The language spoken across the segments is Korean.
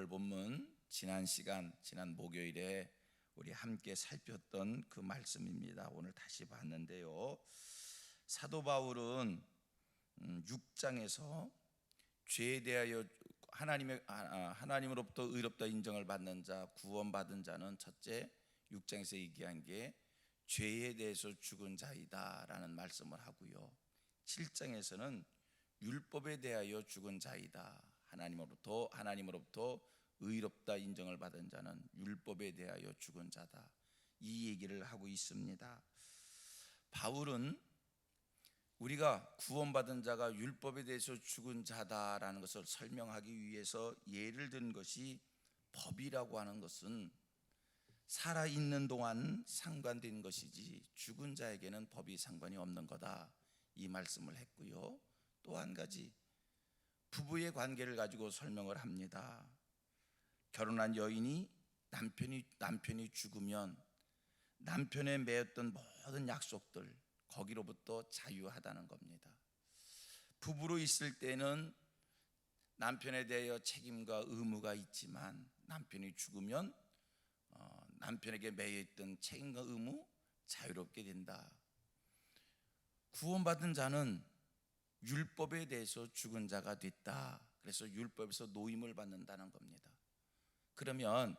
오늘 본문 지난 목요일에 우리 함께 살폈던 그 말씀입니다. 오늘 다시 봤는데요. 사도 바울은 6장에서 죄에 대하여 하나님으로부터 의롭다 인정을 받는 자, 구원받은 자는 첫째 6장에서 얘기한 게 죄에 대해서 죽은 자이다라는 말씀을 하고요. 7장에서는 율법에 대하여 죽은 자이다. 하나님으로부터 의롭다 인정을 받은 자는 율법에 대하여 죽은 자다. 이 얘기를 하고 있습니다. 바울은 우리가 구원받은 자가 율법에 대해서 죽은 자다라는 것을 설명하기 위해서 예를 든 것이 법이라고 하는 것은 살아있는 동안 상관된 것이지 죽은 자에게는 법이 상관이 없는 거다, 이 말씀을 했고요. 또 한 가지 부부의 관계를 가지고 설명을 합니다. 결혼한 여인이 남편이 죽으면 남편에 매였던 모든 약속들, 거기로부터 자유하다는 겁니다. 부부로 있을 때는 남편에 대하여 책임과 의무가 있지만 남편이 죽으면 남편에게 매여있던 책임과 의무 자유롭게 된다. 구원받은 자는 율법에 대해서 죽은 자가 됐다. 그래서 율법에서 노임을 받는다는 겁니다. 그러면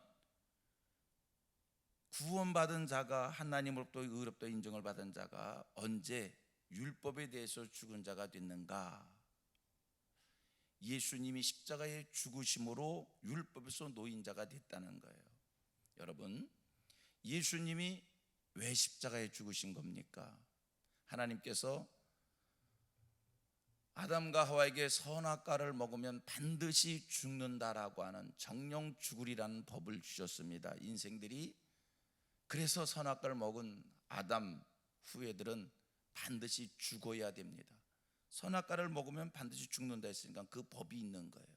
구원받은 자가 하나님으로부터 의롭다 인정을 받은 자가 언제 율법에 대해서 죽은 자가 됐는가? 예수님이 십자가에 죽으심으로 율법에서 노인 자가 됐다는 거예요. 여러분, 예수님이 왜 십자가에 죽으신 겁니까? 하나님께서 아담과 하와에게 선악과를 먹으면 반드시 죽는다라고 하는 정령 죽으리라는 법을 주셨습니다. 인생들이 그래서 선악과를 먹은 아담 후예들은 반드시 죽어야 됩니다. 선악과를 먹으면 반드시 죽는다 했으니까 그 법이 있는 거예요.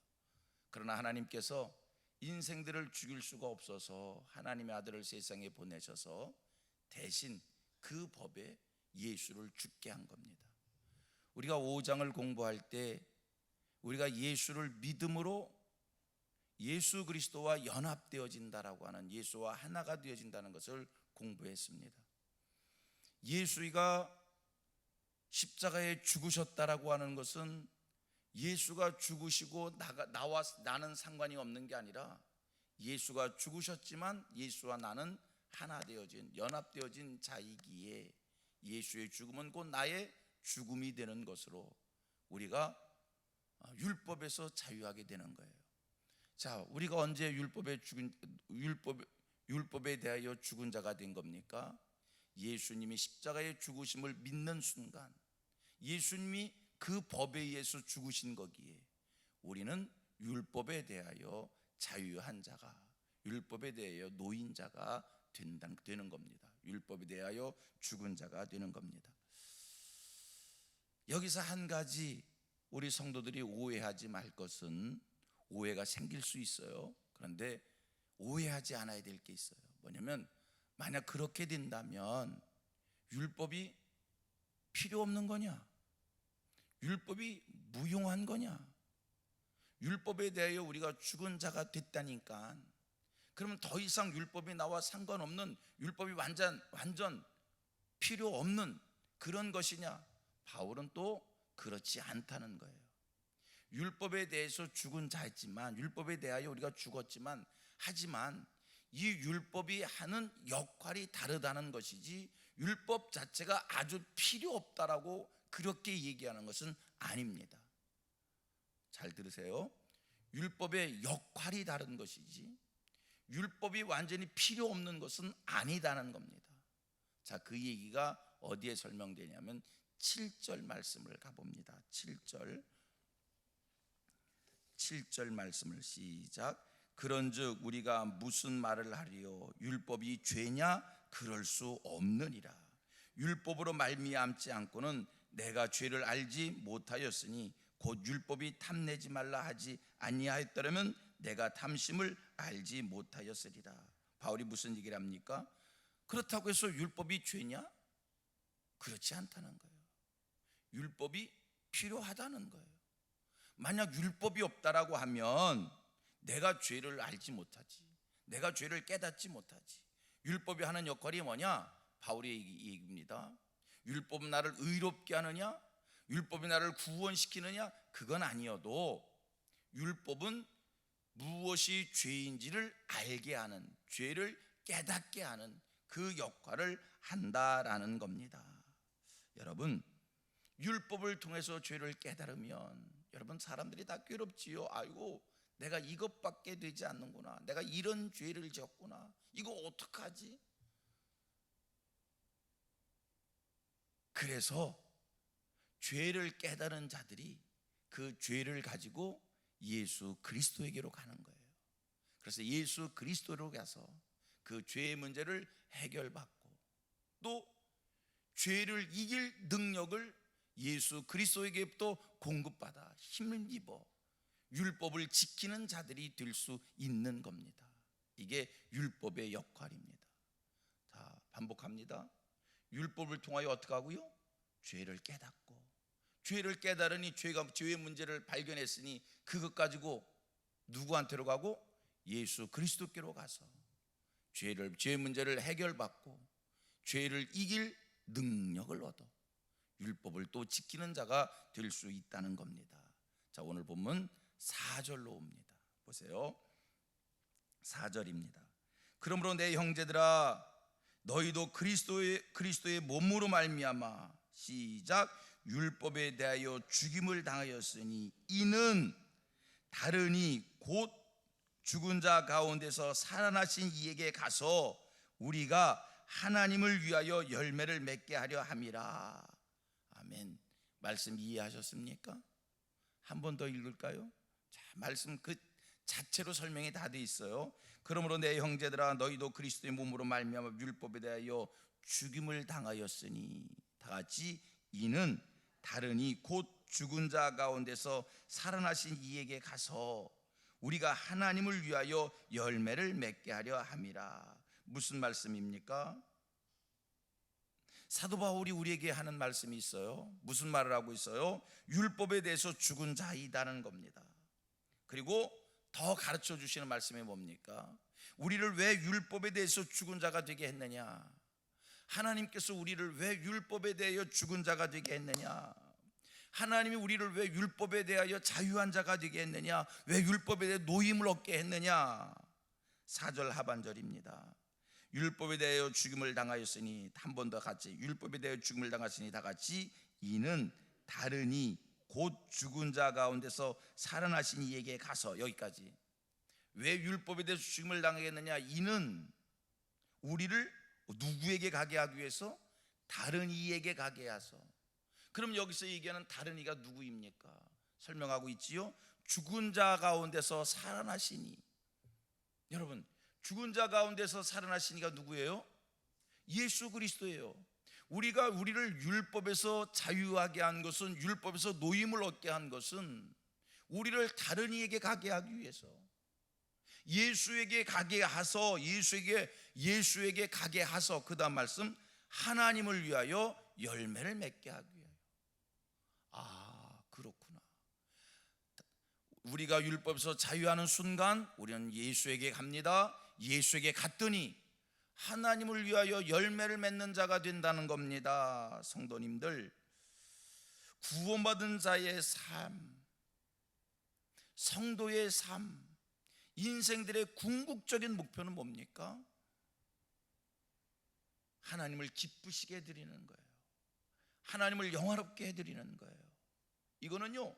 그러나 하나님께서 인생들을 죽일 수가 없어서 하나님의 아들을 세상에 보내셔서 대신 그 법에 예수를 죽게 한 겁니다. 우리가 5장을 공부할 때 우리가 예수를 믿음으로 예수 그리스도와 연합되어진다라고 하는, 예수와 하나가 되어진다는 것을 공부했습니다. 예수가 십자가에 죽으셨다라고 하는 것은 예수가 죽으시고 나는 상관이 없는 게 아니라 예수가 죽으셨지만 예수와 나는 하나 되어진, 연합되어진 자이기에 예수의 죽음은 곧 나의 죽음이 되는 것으로 우리가 율법에서 자유하게 되는 거예요. 자, 우리가 언제 율법에 대하여 죽은 자가 된 겁니까? 예수님이 십자가의 죽으심을 믿는 순간, 예수님이 그 법에 의해서 죽으신 거기에 우리는 율법에 대하여 자유한 자가, 율법에 대하여 노인 자가 되는 겁니다. 율법에 대하여 죽은 자가 되는 겁니다. 여기서 한 가지 우리 성도들이 오해하지 말 것은, 오해가 생길 수 있어요. 그런데 오해하지 않아야 될 게 있어요. 뭐냐면 만약 그렇게 된다면 율법이 필요 없는 거냐? 율법이 무용한 거냐? 율법에 대하여 우리가 죽은 자가 됐다니까 그러면 더 이상 율법이 나와 상관없는, 율법이 완전 필요 없는 그런 것이냐? 바울은 또 그렇지 않다는 거예요. 율법에 대해서 죽은 자였지만, 율법에 대하여 우리가 죽었지만, 하지만 이 율법이 하는 역할이 다르다는 것이지 율법 자체가 아주 필요 없다라고 그렇게 얘기하는 것은 아닙니다. 잘 들으세요. 율법의 역할이 다른 것이지 율법이 완전히 필요 없는 것은 아니다는 겁니다. 자, 그 얘기가 어디에 설명되냐면 7절 말씀을 가봅니다. 7절 말씀을 시작. 그런즉 우리가 무슨 말을 하리요? 율법이 죄냐? 그럴 수 없느니라. 율법으로 말미암지 않고는 내가 죄를 알지 못하였으니 곧 율법이 탐내지 말라 하지 아니하였더라면 내가 탐심을 알지 못하였으리라. 바울이 무슨 얘기를 합니까? 그렇다고 해서 율법이 죄냐? 그렇지 않다는 거예요. 율법이 필요하다는 거예요. 만약 율법이 없다라고 하면 내가 죄를 알지 못하지, 내가 죄를 깨닫지 못하지. 율법이 하는 역할이 뭐냐? 바울의 얘기입니다. 율법은 나를 의롭게 하느냐? 율법이 나를 구원시키느냐? 그건 아니어도 율법은 무엇이 죄인지를 알게 하는, 죄를 깨닫게 하는 그 역할을 한다라는 겁니다. 여러분, 율법을 통해서 죄를 깨달으면 여러분, 사람들이 다 괴롭지요. 아이고, 내가 이것밖에 되지 않는구나, 내가 이런 죄를 지었구나, 이거 어떡하지? 그래서 죄를 깨달은 자들이 그 죄를 가지고 예수 그리스도에게로 가는 거예요. 그래서 예수 그리스도로 가서 그 죄의 문제를 해결받고, 또 죄를 이길 능력을 예수 그리스도에게부터 공급받아 힘을 입어 율법을 지키는 자들이 될 수 있는 겁니다. 이게 율법의 역할입니다. 자, 반복합니다. 율법을 통하여 어떻게 하고요? 죄를 깨닫고, 죄를 깨달으니 죄의 문제를 발견했으니 그것 가지고 누구한테로 가고? 예수 그리스도께로 가서 죄의 문제를 해결받고 죄를 이길 능력을 얻어 율법을 또 지키는 자가 될 수 있다는 겁니다. 자, 오늘 본문 4절로 옵니다. 보세요. 4절입니다. 그러므로 내 형제들아, 너희도 그리스도의 몸으로 말미암아 시작, 율법에 대하여 죽임을 당하였으니 이는 다르니 곧 죽은 자 가운데서 살아나신 이에게 가서 우리가 하나님을 위하여 열매를 맺게 하려 함이라. 아멘. 말씀 이해하셨습니까? 한 번 더 읽을까요? 자, 말씀 그 자체로 설명이 다 돼 있어요. 그러므로 내 형제들아, 너희도 그리스도의 몸으로 말미암아 율법에 대하여 죽임을 당하였으니, 다 같이, 이는 다르니 곧 죽은 자 가운데서 살아나신 이에게 가서 우리가 하나님을 위하여 열매를 맺게 하려 함이라. 무슨 말씀입니까? 사도 바울이 우리에게 하는 말씀이 있어요. 무슨 말을 하고 있어요? 율법에 대해서 죽은 자이다는 겁니다. 그리고 더 가르쳐 주시는 말씀이 뭡니까? 우리를 왜 율법에 대해서 죽은 자가 되게 했느냐? 하나님께서 우리를 왜 율법에 대하여 죽은 자가 되게 했느냐? 하나님이 우리를 왜 율법에 대하여 자유한 자가 되게 했느냐? 왜 율법에 대해 노임을 얻게 했느냐? 4절 하반절입니다. 율법에 대하여 죽임을 당하였으니, 한 번 더 같이, 율법에 대하여 죽임을 당하였으니, 다 같이, 이는 다르니 곧 죽은 자 가운데서 살아나신 이에게 가서, 여기까지. 왜 율법에 대해서 죽임을 당하겠느냐? 이는 우리를 누구에게 가게 하기 위해서? 다른 이에게 가게 하서. 그럼 여기서 얘기하는 다른 이가 누구입니까? 설명하고 있지요. 죽은 자 가운데서 살아나시니. 여러분, 죽은 자 가운데서 살아나신 이가 누구예요? 예수 그리스도예요. 우리를 율법에서 자유하게 한 것은, 율법에서 노임을 얻게 한 것은 우리를 다른 이에게 가게 하기 위해서, 예수에게 가게 하서, 예수에게 가게 하서, 그 다음 말씀, 하나님을 위하여 열매를 맺게 하기 위하여. 아, 그렇구나. 우리가 율법에서 자유하는 순간 우리는 예수에게 갑니다. 예수에게 갔더니 하나님을 위하여 열매를 맺는 자가 된다는 겁니다. 성도님들, 구원받은 자의 삶, 성도의 삶, 인생들의 궁극적인 목표는 뭡니까? 하나님을 기쁘시게 해드리는 거예요. 하나님을 영화롭게 해드리는 거예요. 이거는요,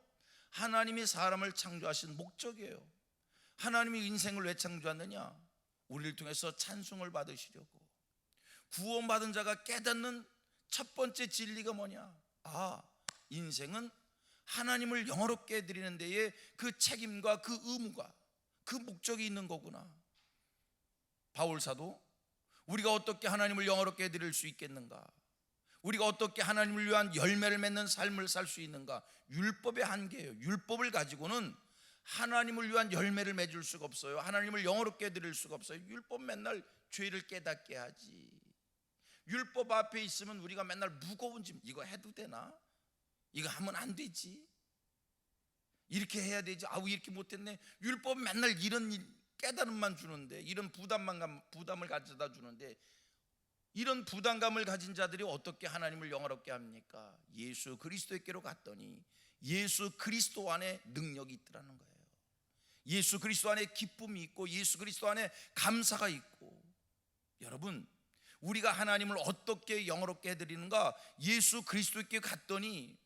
하나님이 사람을 창조하신 목적이에요. 하나님이 인생을 왜 창조했느냐? 우리를 통해서 찬송을 받으시려고. 구원받은 자가 깨닫는 첫 번째 진리가 뭐냐? 아, 인생은 하나님을 영화롭게 해드리는 데에 그 책임과 그 의무가, 그 목적이 있는 거구나. 바울사도 우리가 어떻게 하나님을 영화롭게 해드릴 수 있겠는가? 우리가 어떻게 하나님을 위한 열매를 맺는 삶을 살 수 있는가? 율법의 한계예요. 율법을 가지고는 하나님을 위한 열매를 맺을 수가 없어요. 하나님을 영화롭게 해드릴 수가 없어요. 율법 맨날 죄를 깨닫게 하지. 율법 앞에 있으면 우리가 맨날 무거운 짐, 이거 해도 되나? 이거 하면 안 되지. 이렇게 해야 되지, 아우 이렇게 못했네. 율법은 맨날 이런 깨달음만 주는데, 이런 부담을 가져다 주는데, 이런 부담감을 가진 자들이 어떻게 하나님을 영화롭게 합니까? 예수 그리스도께로 갔더니 예수 그리스도 안에 능력이 있더라는 거예요. 예수 그리스도 안에 기쁨이 있고 예수 그리스도 안에 감사가 있고. 여러분, 우리가 하나님을 어떻게 영화롭게 해드리는가? 예수 그리스도께 갔더니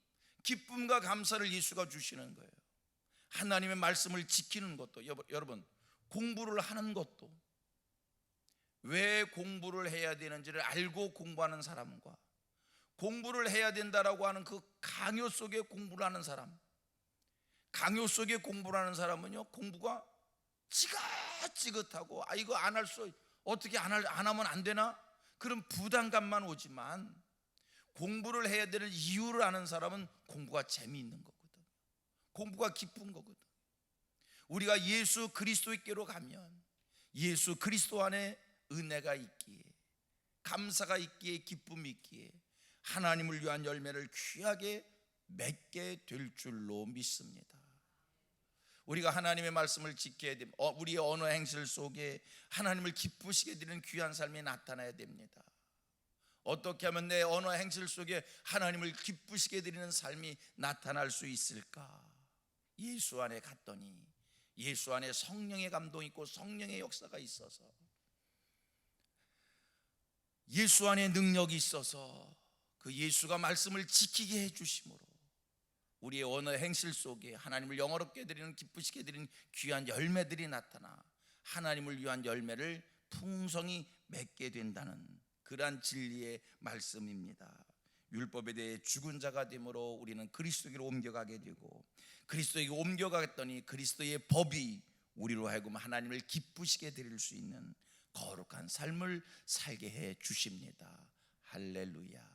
기쁨과 감사를 예수가 주시는 거예요. 하나님의 말씀을 지키는 것도, 여러분 공부를 하는 것도, 왜 공부를 해야 되는지를 알고 공부하는 사람과 공부를 해야 된다라고 하는 그 강요 속에 공부를 하는 사람, 강요 속에 공부를 하는 사람은요, 공부가 지긋지긋하고, 아 이거 안 할 수, 어떻게 안 하면 안 되나? 그런 부담감만 오지만, 공부를 해야 되는 이유를 아는 사람은 공부가 재미있는 거거든. 공부가 기쁜 거거든. 우리가 예수 그리스도께로 가면 예수 그리스도 안에 은혜가 있기에, 감사가 있기에, 기쁨이 있기에 하나님을 위한 열매를 귀하게 맺게 될 줄로 믿습니다. 우리가 하나님의 말씀을 지켜야 됩니다. 우리의 언어 행실 속에 하나님을 기쁘시게 드리는 귀한 삶이 나타나야 됩니다. 어떻게 하면 내 언어 행실 속에 하나님을 기쁘시게 드리는 삶이 나타날 수 있을까? 예수 안에 갔더니 예수 안에 성령의 감동이 있고 성령의 역사가 있어서, 예수 안에 능력이 있어서 그 예수가 말씀을 지키게 해주심으로 우리의 언어 행실 속에 하나님을 영화롭게 드리는, 기쁘시게 드리는 귀한 열매들이 나타나 하나님을 위한 열매를 풍성히 맺게 된다는 그러한 진리의 말씀입니다. 율법에 대해 죽은 자가 되므로 우리는 그리스도에게로 옮겨가게 되고, 그리스도에게 옮겨가겠더니 그리스도의 법이 우리로 하여금 하나님을 기쁘시게 드릴 수 있는 거룩한 삶을 살게 해 주십니다. 할렐루야.